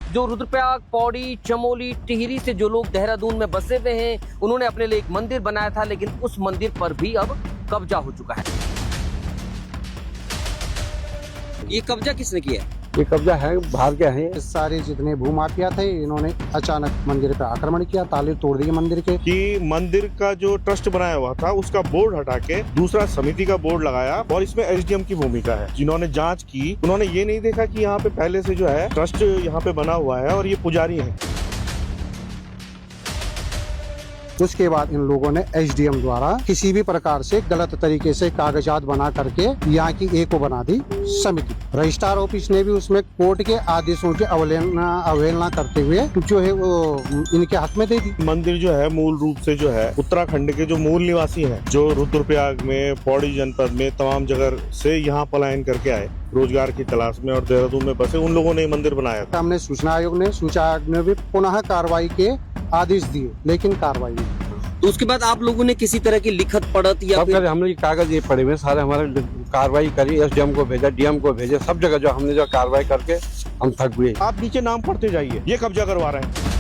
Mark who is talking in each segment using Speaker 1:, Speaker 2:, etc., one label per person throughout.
Speaker 1: जो रुद्रप्रयाग, पौड़ी, चमोली, टिहरी से जो लोग देहरादून में बसे हुए हैं, उन्होंने अपने लिए एक मंदिर बनाया था, लेकिन उस मंदिर पर भी अब कब्जा हो चुका है। ये कब्जा किसने किया है?
Speaker 2: ये कब्जा है बाहर के हैं।
Speaker 3: सारे जितने भूमाफिया थे, इन्होंने अचानक मंदिर पर आक्रमण किया, ताले तोड़ दिए मंदिर के।
Speaker 4: कि मंदिर का जो ट्रस्ट बनाया हुआ था उसका बोर्ड हटा के दूसरा समिति का बोर्ड लगाया और इसमें एसडीएम की भूमिका है। जिन्होंने जांच की उन्होंने ये नहीं देखा कि यहाँ पे पहले से जो है ट्रस्ट यहाँ पे बना हुआ है और ये पुजारी है।
Speaker 3: उसके बाद इन लोगों ने एसडीएम द्वारा किसी भी प्रकार से गलत तरीके से कागजात बना करके यहाँ की ए को बना दी समिति। रजिस्ट्रार ऑफिस ने भी उसमें कोर्ट के आदेशों की अवहेलना करते हुए जो है वो इनके हाथ में दे दी।
Speaker 4: मंदिर जो है मूल रूप से जो है उत्तराखंड के जो मूल निवासी हैं, जो रुद्रप्रयाग में, पौड़ी जनपद में तमाम जगह से यहाँ पलायन करके आए रोजगार की तलाश में और देहरादून में बसे, उन लोगों ने मंदिर बनाया था।
Speaker 3: हमने सूचना आयोग ने भी पुनः कार्रवाई के आदेश दिए, लेकिन कार्रवाई नहीं।
Speaker 1: तो उसके बाद आप लोगों ने किसी तरह की लिखत पढ़त या
Speaker 2: सब हमने कागज ये पड़े हुए सारे, हमारे कार्रवाई करी, एसडीएम को भेजा, डीएम को भेजे, सब जगह जो हमने जो कार्रवाई करके हम थक गए।
Speaker 4: आप नीचे नाम पढ़ते जाइए, ये कब्जा करवा रहे हैं।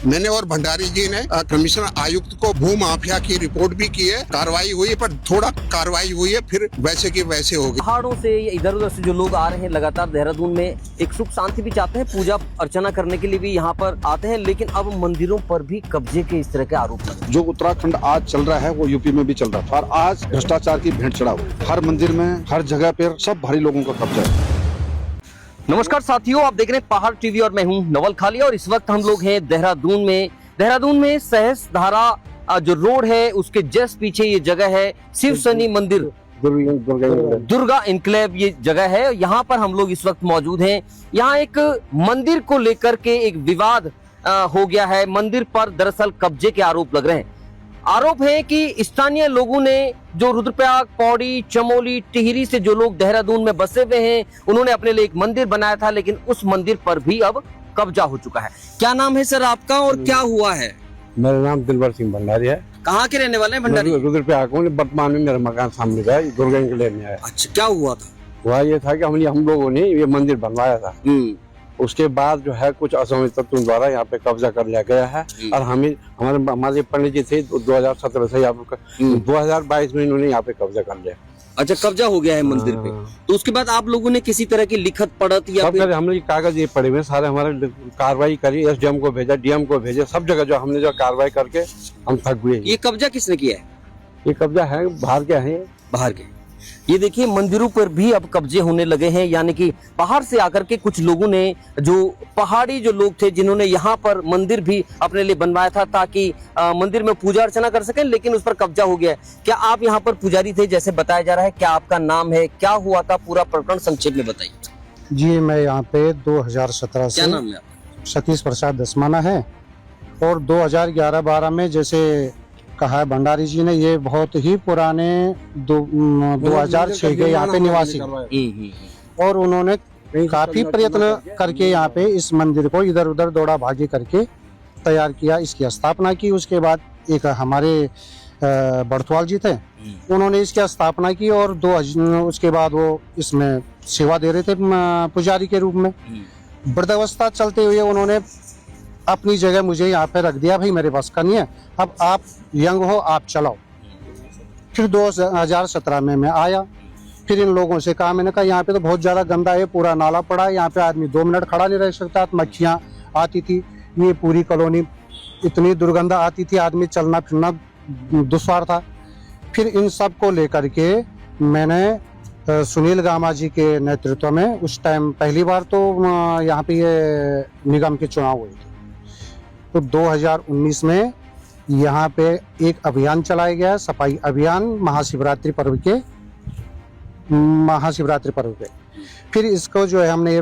Speaker 5: मैंने और भंडारी जी ने कमिश्नर आयुक्त को भू माफिया की रिपोर्ट भी की है। कार्रवाई हुई है, पर थोड़ा कार्रवाई हुई है, फिर वैसे की वैसे हो गई।
Speaker 1: पहाड़ों से या इधर उधर से जो लोग आ रहे हैं लगातार देहरादून में, एक सुख शांति भी चाहते हैं, पूजा अर्चना करने के लिए भी यहाँ पर आते हैं, लेकिन अब मंदिरों पर भी कब्जे के इस तरह के आरोप लगे।
Speaker 6: जो उत्तराखंड आज चल रहा है वो यूपी में भी चल रहा था और आज भ्रष्टाचार की भेंट चढ़ा हुआ। हर मंदिर में, हर जगह पर सब भारी लोगों का कब्जा है।
Speaker 1: नमस्कार साथियों, आप देख रहे हैं पहाड़ टीवी और मैं हूं नवल खालिया और इस वक्त हम लोग हैं देहरादून में। देहरादून में सहस्त्रधारा जो रोड है उसके जस्ट पीछे ये जगह है शिव शनि मंदिर, दुर्गा इनक्लेव ये जगह है। यहाँ पर हम लोग इस वक्त मौजूद हैं। यहाँ एक मंदिर को लेकर के एक विवाद हो गया है। मंदिर पर दरअसल कब्जे के आरोप लग रहे हैं। आरोप है कि स्थानीय लोगों ने, जो रुद्रप्रयाग, पौड़ी, चमोली, टिहरी से जो लोग देहरादून में बसे हुए हैं, उन्होंने अपने लिए एक मंदिर बनाया था, लेकिन उस मंदिर पर भी अब कब्जा हो चुका है। क्या नाम है सर आपका और क्या हुआ है?
Speaker 2: मेरा नाम दिलवर सिंह भंडारी है।
Speaker 1: कहाँ के रहने वाले हैं भंडारी?
Speaker 2: रुद्रप्रयाग में। वर्तमान में मेरा मकान सामने का दुर्गा इनक्लेव में है।
Speaker 1: अच्छा, क्या हुआ था?
Speaker 2: हुआ ये था कि हम लोगों ने ये मंदिर बनवाया था। उसके बाद जो है कुछ असंवित तत्वों द्वारा यहाँ पे कब्जा कर लिया गया है और हमारे पंडित जी थे 2017 से 2022 में इन्होंने यहाँ पे कब्जा कर लिया।
Speaker 1: अच्छा, कब्जा हो गया है मंदिर पे। तो उसके बाद आप लोगों ने किसी तरह की लिखत पढ़त या
Speaker 2: हमने कागज ये पड़े हुए सारे, हमारे कार्रवाई करी, एसडीएम को भेजा, डीएम को भेजे, सब जगह जो हमने जो कार्रवाई करके हम थक गए।
Speaker 1: ये कब्जा किसने किया है?
Speaker 2: ये कब्जा है बाहर के हैं।
Speaker 1: बाहर के। ये देखिए मंदिरों पर भी अब कब्जे होने लगे हैं, यानी कि बाहर से आकर के कुछ लोगों ने, जो पहाड़ी जो लोग थे, जिन्होंने यहाँ पर मंदिर भी अपने लिए बनवाया था ताकि मंदिर में पूजा अर्चना कर सकें, लेकिन उस पर कब्जा हो गया है। क्या आप यहाँ पर पुजारी थे जैसे बताया जा रहा है? क्या आपका नाम है? क्या हुआ था? पूरा प्रकरण संक्षेप में बताइए।
Speaker 3: जी, मैं यहाँ पे 2017 से,
Speaker 1: क्या नाम है आपका?
Speaker 3: सतीश प्रसाद दसमाना है। और 2011-12 में जैसे कहा है भंडारी जी ने, ये बहुत ही पुराने 2006 के यहाँ पे निवासी, और उन्होंने काफी प्रयत्न करके यहाँ पे इस मंदिर को इधर उधर दौड़ा भागी करके तैयार किया, इसकी स्थापना की। उसके बाद एक हमारे बड़थवाल जी थे, उन्होंने इसकी स्थापना की और उसके बाद वो इसमें सेवा दे रहे थे पुजारी के रूप में। वृद्धावस्था चलते हुए उन्होंने अपनी जगह मुझे यहाँ पे रख दिया, भाई मेरे पास का नहीं है, अब आप यंग हो, आप चलाओ। फिर 2017 में मैं आया, फिर इन लोगों से कहा, मैंने कहा यहाँ पे तो बहुत ज्यादा गंदा है, पूरा नाला पड़ा है, यहाँ पे आदमी 2 मिनट खड़ा नहीं रह सकता, मक्खियाँ आती थी, ये पूरी कॉलोनी इतनी दुर्गंधा आती थी, आदमी चलना फिरना दुश्वार था। फिर इन सब को लेकर के मैंने सुनील गामा जी के नेतृत्व में, उस टाइम पहली बार तो यहाँ पे ये निगम के चुनाव हुए थे, तो 2019 में यहाँ पे एक अभियान चलाया गया, सफाई अभियान, महाशिवरात्रि पर्व पे। फिर इसको जो है हमने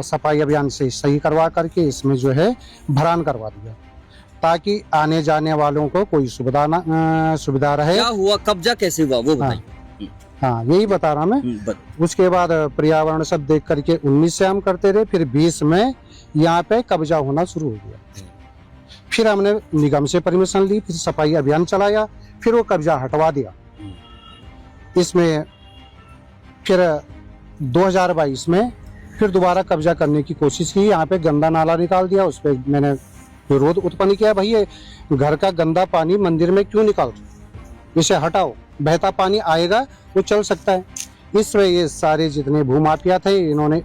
Speaker 3: सफाई अभियान से सही करवा करके इसमें जो है भरान करवा दिया, ताकि आने जाने वालों को कोई सुविधा रहे।
Speaker 1: क्या हुआ? कब्जा कैसे हुआ वो बताइए।
Speaker 3: हाँ, यही बता रहा मैं। उसके बाद पर्यावरण सब देख करके 19 से हम करते रहे, फिर 20 में यहाँ पे कब्जा होना शुरू हो गया। फिर हमने निगम से परमिशन ली, फिर सफाई अभियान चलाया, फिर वो कब्जा हटवा दिया। इसमें फिर 2022 में फिर दोबारा कब्जा करने की कोशिश की। यहाँ पे गंदा नाला निकाल दिया, उस पर मैंने विरोध उत्पन्न किया, भाई ये घर का गंदा पानी मंदिर में क्यों निकाल रहे हो? इसे हटाओ, बहता पानी आएगा वो चल सकता है। इस वजह ये सारे जितने भूमाफिया थे इन्होंने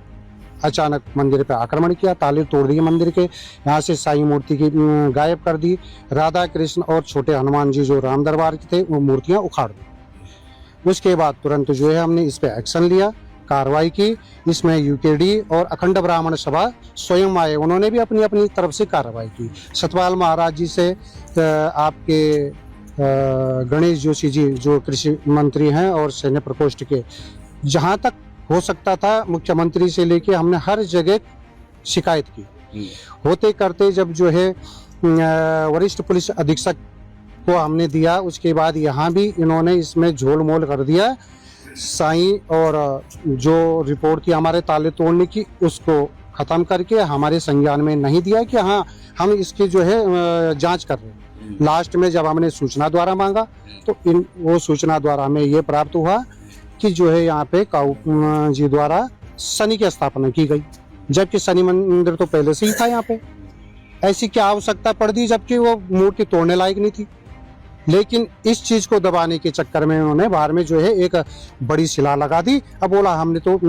Speaker 3: अचानक मंदिर पे आक्रमण किया, ताले तोड़ दिए मंदिर के, यहाँ से साईं मूर्ति की गायब कर दी, राधा कृष्ण और छोटे हनुमान जी जो राम दरबार के थे वो मूर्तियां उखाड़ दी। उसके बाद तुरंत जो है हमने इस पे एक्शन लिया, कार्रवाई की। इसमें यूकेडी और अखंड ब्राह्मण सभा स्वयं आए, उन्होंने भी अपनी अपनी तरफ से कार्रवाई की। सतपाल महाराज जी से आपके गणेश जोशी जी जो कृषि मंत्री हैं और सैन्य प्रकोष्ठ के, जहाँ तक हो सकता था मुख्यमंत्री से लेके हमने हर जगह शिकायत की। होते करते जब जो है वरिष्ठ पुलिस अधीक्षक को हमने दिया, उसके बाद यहाँ भी इन्होंने इसमें झोल मोल कर दिया। साईं और जो रिपोर्ट थी हमारे ताले तोड़ने की, उसको खत्म करके हमारे संज्ञान में नहीं दिया कि हाँ हम इसकी जो है जांच कर रहे हैं। लास्ट में जब हमने सूचना द्वारा मांगा तो वो सूचना द्वारा हमें ये प्राप्त हुआ कि जो है यहाँ पे काऊ जी द्वारा शनि की स्थापना की गई, जबकि शनि मंदिर तो पहले से ही था यहाँ पे। ऐसी क्या आवश्यकता पड़ दी जबकि वो मूर्ति तोड़ने लायक नहीं थी। लेकिन इस चीज को दबाने के चक्कर में उन्होंने बाहर में जो है एक बड़ी शिला लगा दी। अब बोला हमने तो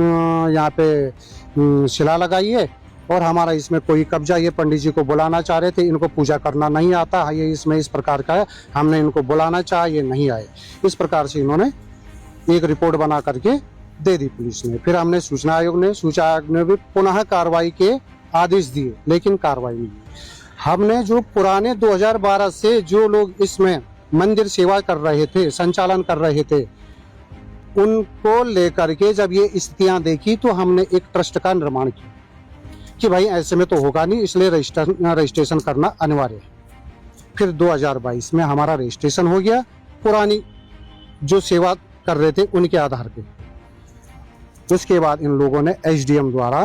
Speaker 3: यहाँ पे शिला लगाई है और हमारा इसमें कोई कब्जा, ये पंडित जी को बुलाना चाह रहे थे, इनको पूजा करना नहीं आता, ये इसमें इस प्रकार का है, हमने इनको बुलाना चाहा, ये नहीं आए। इस प्रकार से इन्होंने एक रिपोर्ट बना करके दे दी पुलिस ने। फिर हमने सूचना आयोग ने भी पुनः कार्रवाई के आदेश दिए, लेकिन कार्रवाई नहीं। हमने जो पुराने 2012 से जो लोग इसमें मंदिर सेवा कर रहे थे, संचालन कर रहे थे, उनको लेकर के जब ये स्थितियां देखी तो हमने एक ट्रस्ट का निर्माण किया कि भाई ऐसे में तो होगा नहीं, इसलिए रजिस्ट्रेशन करना अनिवार्य है। फिर 2022 में हमारा रजिस्ट्रेशन हो गया, पुरानी जो सेवा कर रहे थे उनके आधार पे। उसके बाद इन लोगों ने एसडीएम द्वारा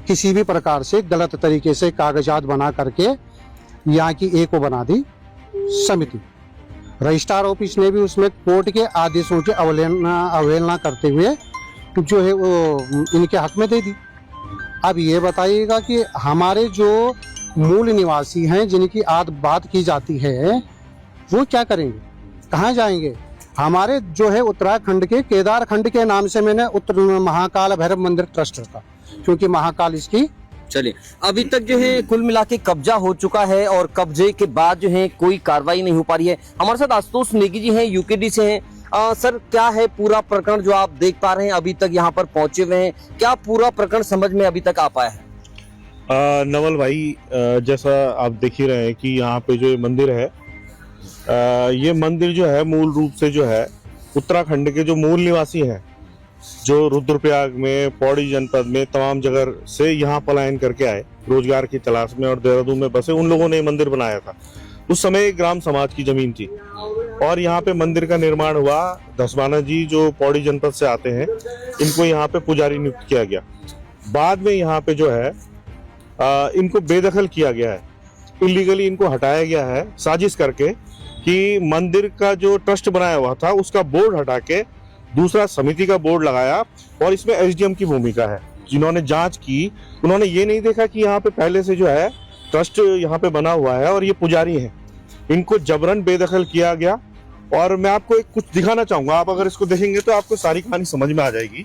Speaker 3: किसी भी प्रकार से गलत तरीके से कागजात बना करके यहाँ की एक को बना दी समिति। रजिस्ट्रार ऑफिस ने भी उसमें कोर्ट के आदेशों की अवहेलना करते हुए जो है वो इनके हक में दे दी। अब ये बताइएगा कि हमारे जो मूल निवासी हैं जिनकी बात की जाती है वो क्या करेंगे, कहाँ जाएंगे? हमारे जो है उत्तराखंड के केदारखंड के नाम से मैंने उत्तर महाकाल भैरव मंदिर ट्रस्ट रखा, क्योंकि महाकाल इसकी।
Speaker 1: चलिए, अभी तक जो है कुल मिला के कब्जा हो चुका है और कब्जे के बाद जो है कोई कार्रवाई नहीं हो पा रही है। हमारे साथ आशुतोष नेगी जी हैं, यूकेडी से हैं। सर, क्या है पूरा प्रकरण जो आप देख पा रहे हैं, अभी तक यहाँ पर पहुंचे हुए हैं, क्या पूरा प्रकरण समझ में अभी तक आ पाया है?
Speaker 4: नवल भाई, जैसा आप देख ही रहे हैं कि यहाँ पे जो मंदिर है, ये मंदिर जो है मूल रूप से जो है उत्तराखंड के जो मूल निवासी हैं, जो रुद्रप्रयाग में, पौड़ी जनपद में तमाम जगह से यहाँ पलायन करके आए रोजगार की तलाश में और देहरादून में बसे, उन लोगों ने मंदिर बनाया था। उस समय ग्राम समाज की जमीन थी और यहाँ पे मंदिर का निर्माण हुआ। धसवाना जी जो पौड़ी जनपद से आते हैं, इनको यहाँ पे पुजारी नियुक्त किया गया। बाद में यहाँ पे जो है इनको बेदखल किया गया है, इलीगली इनको हटाया गया है साजिश करके कि मंदिर का जो ट्रस्ट बनाया हुआ था उसका बोर्ड हटा के दूसरा समिति का बोर्ड लगाया और इसमें एसडीएम की भूमिका है। जिन्होंने जांच की उन्होंने ये नहीं देखा कि यहाँ पे पहले से जो है ट्रस्ट यहाँ पे बना हुआ है और ये पुजारी हैं, इनको जबरन बेदखल किया गया। और मैं आपको एक कुछ दिखाना चाहूंगा, आप अगर इसको देखेंगे तो आपको सारी कहानी समझ में आ जाएगी।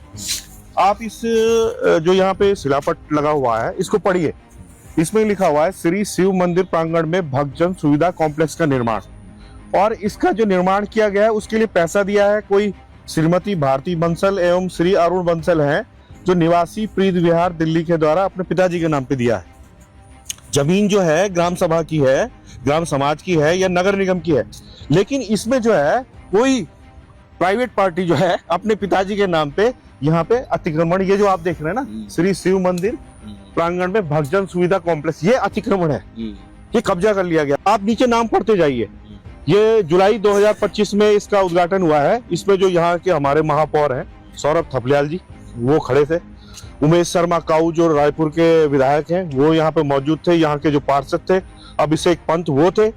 Speaker 4: आप इस जो यहाँ पे शिलापट लगा हुआ है इसको पढ़िए। इसमें लिखा हुआ है श्री शिव मंदिर प्रांगण में भक्तजन सुविधा कॉम्प्लेक्स का निर्माण, और इसका जो निर्माण किया गया है उसके लिए पैसा दिया है कोई श्रीमती भारती बंसल एवं श्री अरुण बंसल हैं, जो निवासी प्रीत विहार दिल्ली के द्वारा अपने पिताजी के नाम पे दिया है। जमीन जो है ग्राम सभा की है, ग्राम समाज की है या नगर निगम की है, लेकिन इसमें जो है कोई प्राइवेट पार्टी जो है अपने पिताजी के नाम पे यहाँ पे अतिक्रमण, ये जो आप देख रहे हैं ना श्री शिव मंदिर प्रांगण में भक्तजन सुविधा कॉम्प्लेक्स, ये अतिक्रमण है, ये कब्जा कर लिया गया। आप नीचे नाम पढ़ते जाइए। ये जुलाई 2025 में इसका उद्घाटन हुआ है। इसमें जो यहाँ के हमारे महापौर हैं सौरभ थपलियाल जी, वो खड़े थे। उमेश शर्मा काऊ जो रायपुर के विधायक हैं वो यहाँ पे मौजूद थे। यहाँ के जो पार्षद थे अभिषेक पंत वो थे।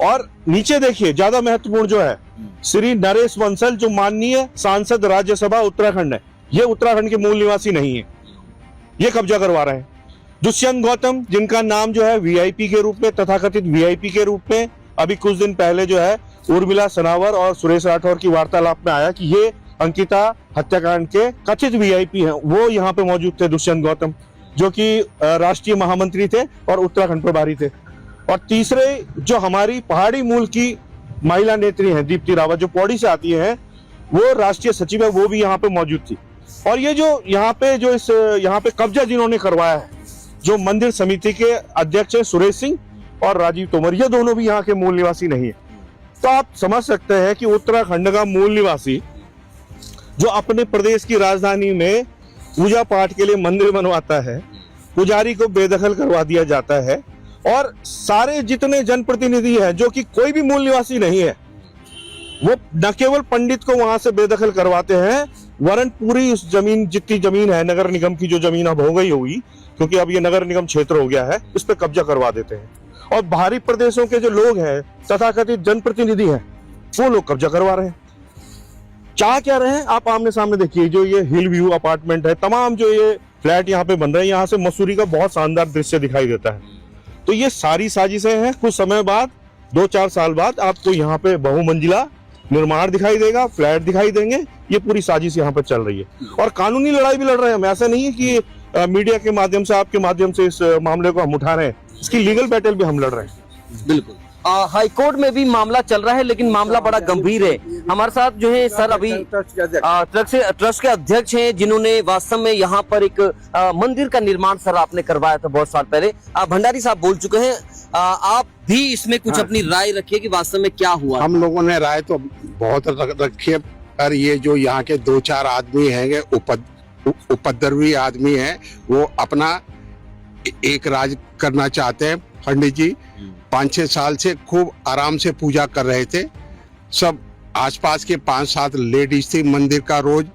Speaker 4: और नीचे देखिए ज्यादा महत्वपूर्ण जो है श्री नरेश बंसल जो माननीय सांसद राज्यसभा उत्तराखंड है, ये उत्तराखंड के मूल निवासी नहीं है, ये कब्जा करवा रहे हैं। दुष्यंत गौतम, जिनका नाम जो है वीआईपी के रूप में, तथाकथित वीआईपी के रूप में अभी कुछ दिन पहले जो है उर्मिला सनावर और सुरेश राठौर की वार्तालाप में आया कि ये अंकिता हत्याकांड के कथित वीआईपी हैं, वो यहाँ पे मौजूद थे। दुष्यंत गौतम जो कि राष्ट्रीय महामंत्री थे और उत्तराखंड प्रभारी थे। और तीसरे जो हमारी पहाड़ी मूल की महिला नेत्री हैं दीप्ति रावत, जो पौड़ी से आती हैं, वो राष्ट्रीय सचिव है, वो भी यहाँ पे मौजूद थी। और ये जो यहाँ पे कब्जा जिन्होंने करवाया है, जो मंदिर समिति के अध्यक्ष है सुरेश सिंह और राजीव तोमर, ये दोनों भी यहाँ के मूल निवासी नहीं है। तो आप समझ सकते हैं कि उत्तराखंड का मूल निवासी जो अपने प्रदेश की राजधानी में पूजा पाठ के लिए मंदिर बनवाता है, पुजारी को बेदखल करवा दिया जाता है, और सारे जितने जनप्रतिनिधि हैं जो कि कोई भी मूल निवासी नहीं है, वो न केवल पंडित को वहां से बेदखल करवाते हैं, वरन पूरी उस जमीन, जितनी जमीन है नगर निगम की, जो जमीन अब हो गई होगी क्योंकि अब ये नगर निगम क्षेत्र हो गया है, इस पे कब्जा करवा देते हैं। और बाहरी प्रदेशों के जो लोग हैं, तथाकथित जनप्रतिनिधि हैं, वो लोग कब्जा करवा रहे हैं। चाह क्या रहे हैं आप आमने सामने देखिए। जो ये हिल व्यू अपार्टमेंट है, तमाम जो ये फ्लैट यहाँ पे बन रहे हैं, यहाँ से मसूरी का बहुत शानदार दृश्य दिखाई देता है। तो ये सारी साजिशें हैं। कुछ समय बाद, 2-4 साल बाद आपको यहाँ पे बहुमंजिला निर्माण दिखाई देगा, फ्लैट दिखाई देंगे। ये पूरी साजिश यहाँ पे चल रही है और कानूनी लड़ाई भी लड़ रहे हैं हम। ऐसा नहीं है कि मीडिया के माध्यम से, आपके माध्यम से इस मामले को हम उठा रहे हैं, इसकी लीगल बैटल भी हम लड़ रहे हैं।
Speaker 1: बिल्कुल। हाई कोर्ट में भी मामला चल रहा है, लेकिन मामला बड़ा गंभीर है। हमारे साथ जो है सर अभी ट्रस्ट के अध्यक्ष हैं, जिन्होंने वास्तव में यहाँ पर एक मंदिर का निर्माण सर आपने करवाया था बहुत साल पहले। भंडारी साहब बोल चुके हैं, आप भी इसमें कुछ अपनी राय रखिए कि वास्तव में क्या हुआ।
Speaker 5: हम लोगों ने राय तो बहुत रखी है, पर ये जो यहाँ के 2-4 आदमी हैं, उपद्रवी आदमी हैं, वो अपना एक राज करना चाहते हैं। पंडित जी 5-6 साल से खूब आराम से पूजा कर रहे थे। सब आसपास के 5-7 लेडीज थी, मंदिर का रोज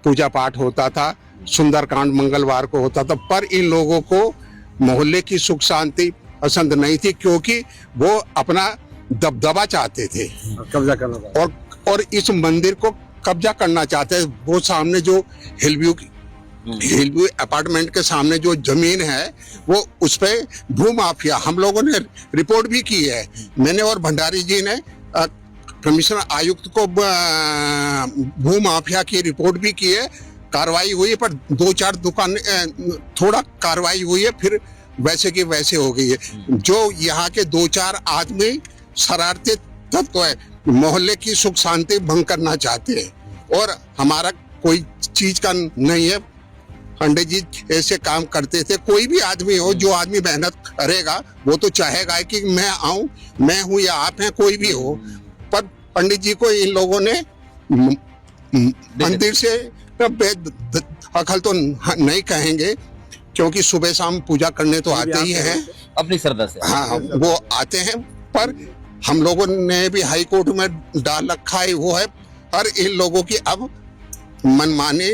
Speaker 5: पूजा पाठ होता था, सुंदरकांड मंगलवार को होता था। पर इन लोगों को मोहल्ले की सुख शांति पसंद नहीं थी, क्योंकि वो अपना दबदबा चाहते थे,
Speaker 2: कब्जा करना
Speaker 5: और इस मंदिर को कब्जा करना चाहते हैं। वो सामने जो हिलव्यू अपार्टमेंट के सामने जो जमीन है, वो उस पे भू माफिया, हम लोगों ने रिपोर्ट भी की है। मैंने और भंडारी जी ने कमिश्नर आयुक्त को भू माफिया की रिपोर्ट भी की है। कार्रवाई हुई है, पर 2-4 दुकान थोड़ा कार्रवाई हुई है, फिर वैसे की वैसे हो गई है। जो यहाँ के 2-4 आदमी शरारती तत्व है, मोहल्ले की सुख शांति भंग करना चाहते हैं, और हमारा कोई चीज का नहीं है। पंडित जी ऐसे काम करते थे। कोई भी आदमी हो, जो आदमी मेहनत करेगा, वो तो चाहेगा कि मैं आऊं, मैं हूं या आप हैं, कोई भी हो। पर पंडित जी को इन लोगों ने मंदिर से बेदखल तो नहीं कहेंगे, क्योंकि सुबह शाम पूजा करने तो आते ही हैं
Speaker 1: अपनी श्रद्धा से।
Speaker 5: हाँ, वो आते हैं। पर हम लोगों ने भी हाई कोर्ट में डाल रखा है, वो है, पर इन लोगों की अब मनमानी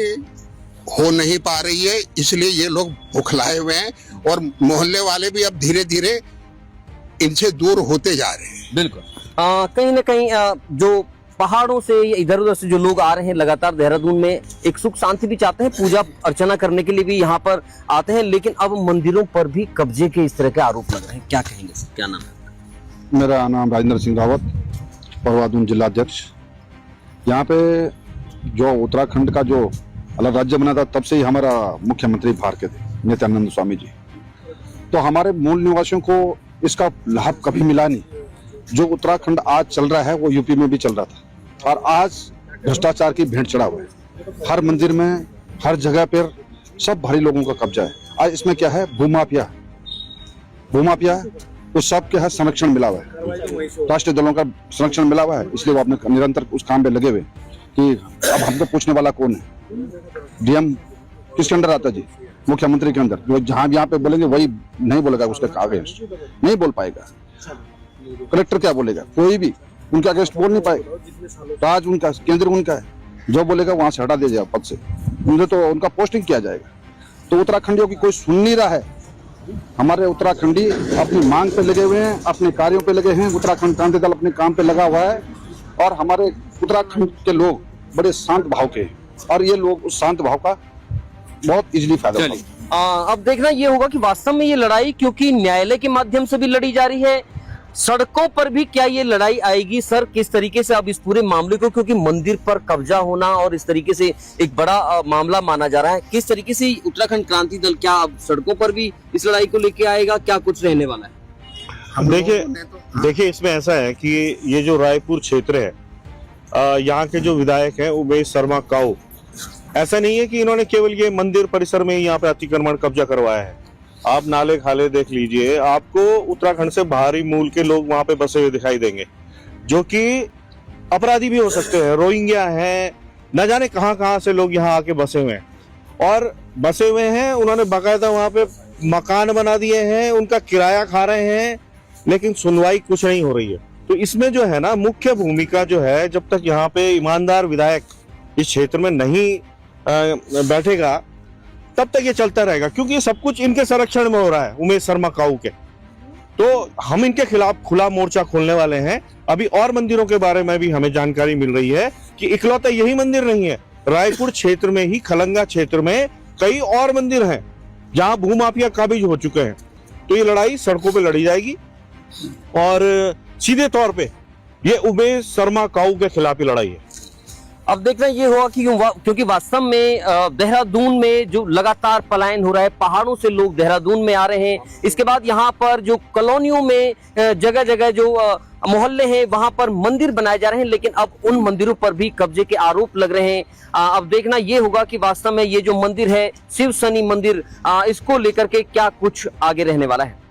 Speaker 5: हो नहीं पा रही है, इसलिए ये लोग भुखलाए हुए हैं, और मोहल्ले वाले भी अब धीरे धीरे इनसे दूर होते जा रहे हैं।
Speaker 1: बिल्कुल। कहीं ना कहीं जो पहाड़ों से या इधर उधर से जो लोग आ रहे हैं लगातार देहरादून में, एक सुख शांति भी चाहते हैं, पूजा अर्चना करने के लिए भी यहाँ पर आते हैं, लेकिन अब मंदिरों पर भी कब्जे के इस तरह के आरोप लग रहे हैं। क्या कहेंगे सर, क्या नाम है?
Speaker 6: मेरा नाम राजेंद्र सिंह रावत, देहरादून जिला अध्यक्ष। यहाँ पे जो उत्तराखंड का जो अलग राज्य बना था, तब से ही हमारा मुख्यमंत्री बाहर के थे, नित्यानंद स्वामी जी। तो हमारे मूल निवासियों को इसका लाभ कभी मिला नहीं। जो उत्तराखंड आज चल रहा है, वो यूपी में भी चल रहा था, और आज भ्रष्टाचार की भेंट चढ़ा हुआ है। हर मंदिर में, हर जगह पर सब भारी लोगों का कब्जा है। आज इसमें क्या है, भूमाफिया उस सब के है संरक्षण मिला हुआ है, राष्ट्रीय दलों का संरक्षण मिला हुआ है। इसलिए वो अपने निरंतर उस काम पे लगे हुए कि अब हमको पूछने वाला कौन है। डीएम किसके अंदर आता जी? मुख्यमंत्री के अंदर। जो जहां भी यहाँ पे बोलेंगे वही नहीं बोलेगा, उसके अगेंस्ट नहीं बोल पाएगा। कलेक्टर क्या बोलेगा? कोई भी उनके अगेंस्ट बोल नहीं पाएगा। राज उनका, केंद्र उनका है, जो बोलेगा वहां से हटा दिया जाएगा पद से, उन्हें तो उनका पोस्टिंग किया जाएगा। तो उत्तराखंडियों की कोई सुन नहीं रहा है। हमारे उत्तराखंडी अपनी मांग पे लगे हुए हैं, अपने कार्यों पे लगे हैं। उत्तराखंड क्रांति दल अपने काम पे लगा हुआ है, और हमारे उत्तराखंड के लोग बड़े शांत भाव के, और ये लोग उस शांत भाव का बहुत इजीली फायदा उठाते हैं।
Speaker 1: अब देखना ये होगा कि वास्तव में ये लड़ाई क्योंकि न्यायालय के माध्यम से भी लड़ी जा रही है, सड़कों पर भी क्या ये लड़ाई आएगी सर? किस तरीके से अब इस पूरे मामले को, क्योंकि मंदिर पर कब्जा होना और इस तरीके से एक बड़ा मामला माना जा रहा है, किस तरीके से उत्तराखंड क्रांति दल क्या अब सड़कों पर भी इस लड़ाई को लेके आएगा, क्या कुछ रहने वाला है?
Speaker 4: देखिए इसमें ऐसा है कि ये जो रायपुर क्षेत्र है, यहाँ के जो विधायक हैं उमेश शर्मा काऊ, ऐसा नहीं है कि इन्होंने केवल ये मंदिर परिसर में ही यहाँ पे अतिक्रमण कब्जा करवाया है। आप नाले खाले देख लीजिए, आपको उत्तराखंड से बाहरी मूल के लोग वहां पे बसे हुए दिखाई देंगे, जो कि अपराधी भी हो सकते हैं, रोहिंग्या हैं, न जाने कहां कहां से लोग यहाँ आके बसे हुए हैं और बसे हुए हैं। उन्होंने बाकायदा वहां पे मकान बना दिए हैं, उनका किराया खा रहे हैं, लेकिन सुनवाई कुछ नहीं हो रही है। तो इसमें जो है ना, मुख्य भूमिका जो है, जब तक यहाँ पे ईमानदार विधायक इस क्षेत्र में नहीं बैठेगा तब तक ये चलता रहेगा, क्योंकि ये सब कुछ इनके संरक्षण में हो रहा है, उमेश शर्मा काऊ के। तो हम इनके खिलाफ खुला मोर्चा खोलने वाले हैं। अभी और मंदिरों के बारे में भी हमें जानकारी मिल रही है कि इकलौता यही मंदिर नहीं है, रायपुर क्षेत्र में ही खलंगा क्षेत्र में कई और मंदिर हैं जहां भूमाफिया काबिज हो चुके हैं। तो ये लड़ाई सड़कों पे लड़ी जाएगी और सीधे तौर पे ये उमेश शर्मा काऊ के खिलाफ ही लड़ाई है।
Speaker 1: अब देखना ये होगा कि क्योंकि वास्तव में देहरादून में जो लगातार पलायन हो रहा है, पहाड़ों से लोग देहरादून में आ रहे हैं, इसके बाद यहाँ पर जो कॉलोनियों में जगह जगह जो मोहल्ले हैं वहां पर मंदिर बनाए जा रहे हैं, लेकिन अब उन मंदिरों पर भी कब्जे के आरोप लग रहे हैं। अब देखना ये होगा कि वास्तव में ये जो मंदिर है शिव शनि मंदिर, इसको लेकर के क्या कुछ आगे रहने वाला है।